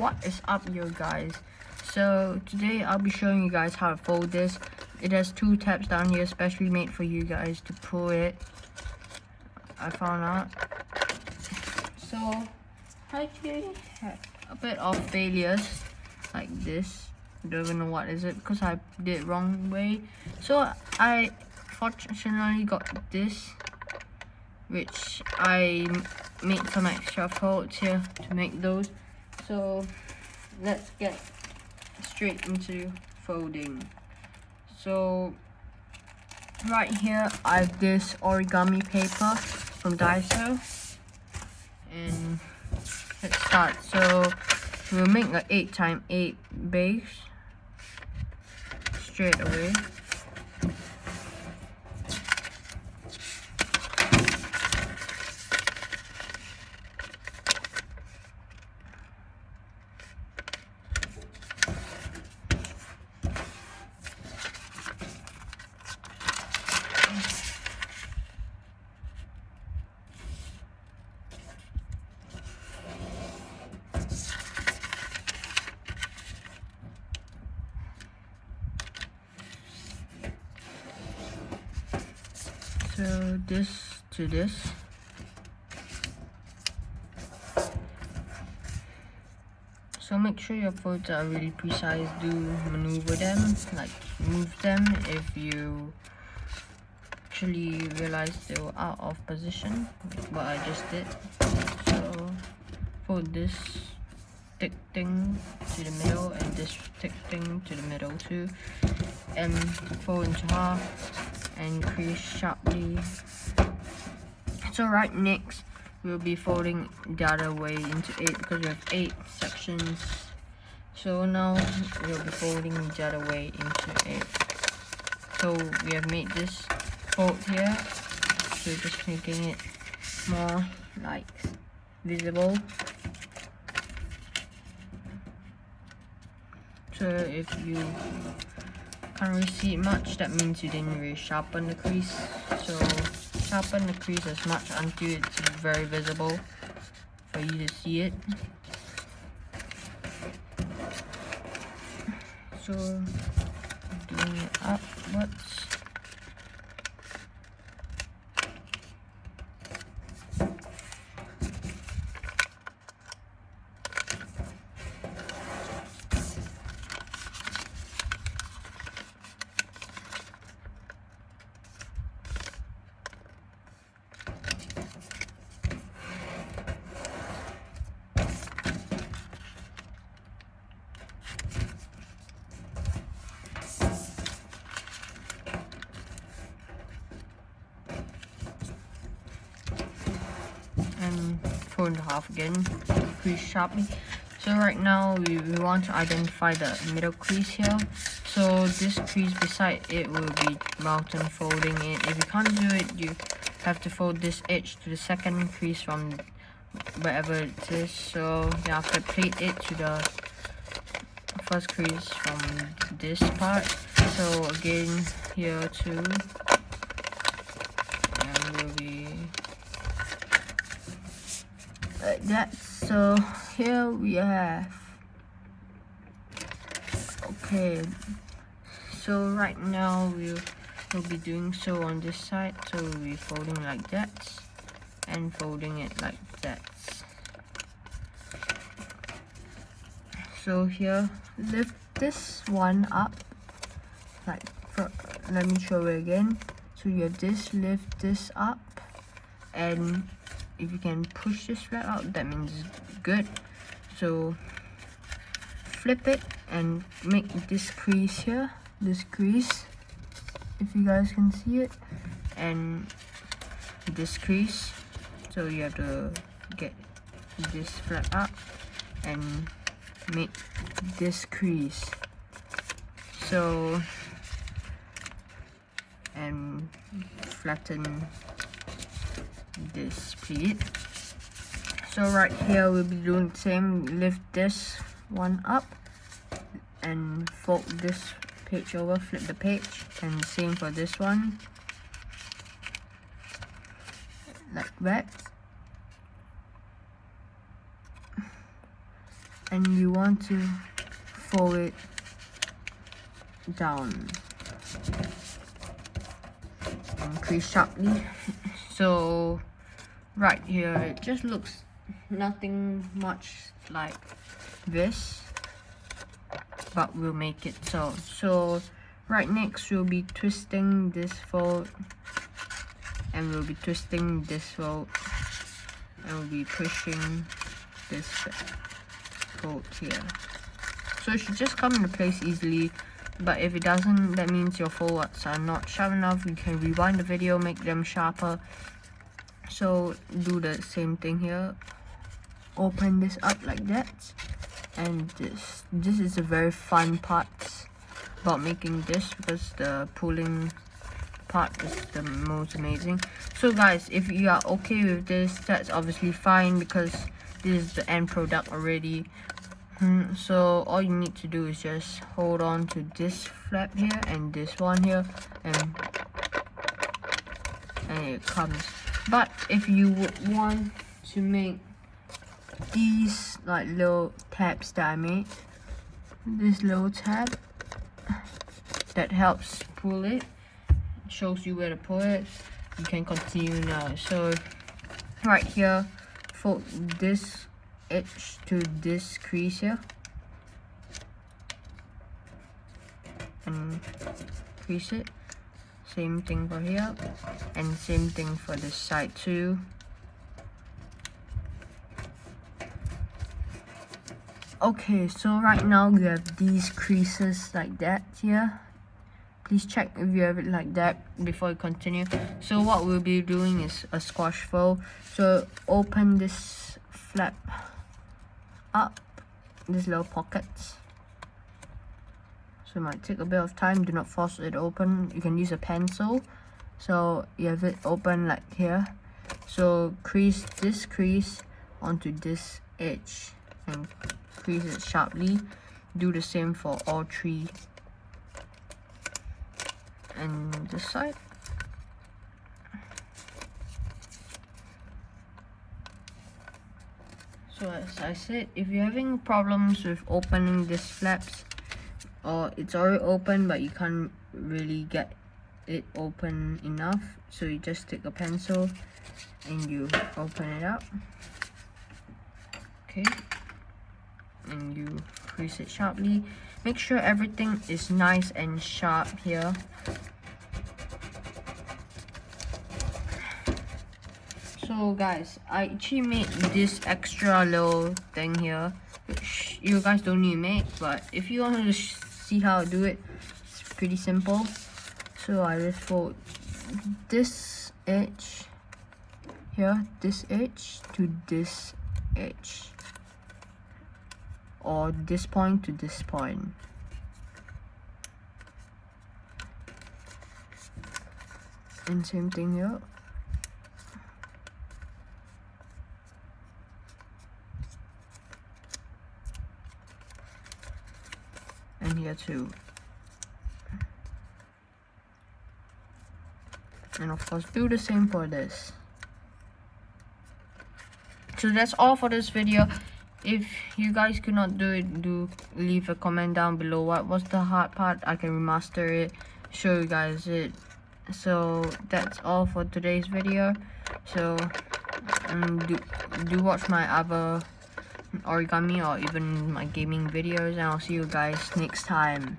What is up, you guys? So today I'll be showing you guys how to fold this. It has two tabs down here, specially made for you guys to pull it. I found out. So I actually had a bit of failures like this. Don't even know what is it because I did it wrong way. So I fortunately got this, which I made some extra folds here to make those. So let's get straight into folding. So right here I have this origami paper from Daiso, and let's start. So we'll make an 8x8 base straight away. So this to this. So make sure your folds are really precise. Do maneuver them, like move them if you actually realize they were out of position, what I just did. So fold this thick thing to the middle and this thick thing to the middle too, and fold into half and crease sharply. So right next we'll be folding the other way into 8 because we have 8 sections. So now we'll be folding the other way into 8. So we have made this fold here, so just making it more like visible. So if you can't really see it much, that means you didn't really sharpen the crease. So sharpen the crease as much until it's very visible for you to see it. So doing it upwards. And 4.5 again, crease sharply. So right now we want to identify the middle crease here. So this crease beside it will be mountain folding it. If you can't do it, you have to fold this edge to the second crease from wherever it is. So you have to plate it to the first crease from this part. So again here too, and we'll be like that. So here we have, okay, so right now we'll be doing so on this side. So we'll be folding like that and folding it like that. So here, lift this one up, like let me show it again. So you have this, lift this up, and if you can push this flap out, that means it's good. So flip it and make this crease here, this crease, if you guys can see it, and this crease. So you have to get this flap up and make this crease. So and flatten this pleat. So right here we'll be doing the same. Lift this one up and fold this page over, flip the page, and same for this one, like that. and you want to fold it down and crease sharply. So right here it just looks nothing much like this, but we'll make it so. So right next we'll be twisting this fold, and we'll be twisting this fold, and we'll be pushing this fold here. So it should just come into place easily, but if it doesn't, that means your folds are not sharp enough. You can rewind the video, make them sharper. So do the same thing here. Open this up like that, and this is a very fun part about making this, because the pulling part is the most amazing. So guys, if you are okay with this, that's obviously fine, because this is the end product already. So all you need to do is just hold on to this flap here and this one here, and it comes. But if you would want to make these like little tabs that I made, this little tab that helps pull it, shows you where to pull it, you can continue now. So right here, fold this edge to this crease here and crease it. Same thing for here, and same thing for this side too. Okay, so right now we have these creases like that here. Please check if you have it like that before you continue. So what we'll be doing is a squash fold. So open this flap up, these little pockets. So it might take a bit of time. Do not force it open. You can use a pencil. So you have it open like here. So crease this crease onto this edge and crease it sharply. Do the same for all three. And this side. So as I said, if you're having problems with opening these flaps, or it's already open but you can't really get it open enough, so you just take a pencil and you open it up, okay, and you crease it sharply. Make sure everything is nice and sharp here. So guys, I actually made this extra little thing here, which you guys don't need to make, but if you want to see how I do it, it's pretty simple. So I just fold this edge here, this edge to this edge, or this point to this point. And same thing here. And here too. And of course do the same for this. So that's all for this video. If you guys could not do it, do leave a comment down below. What was the hard part? I can remaster it, show you guys it. So that's all for today's video. So do watch my other origami or even my gaming videos, and I'll see you guys next time.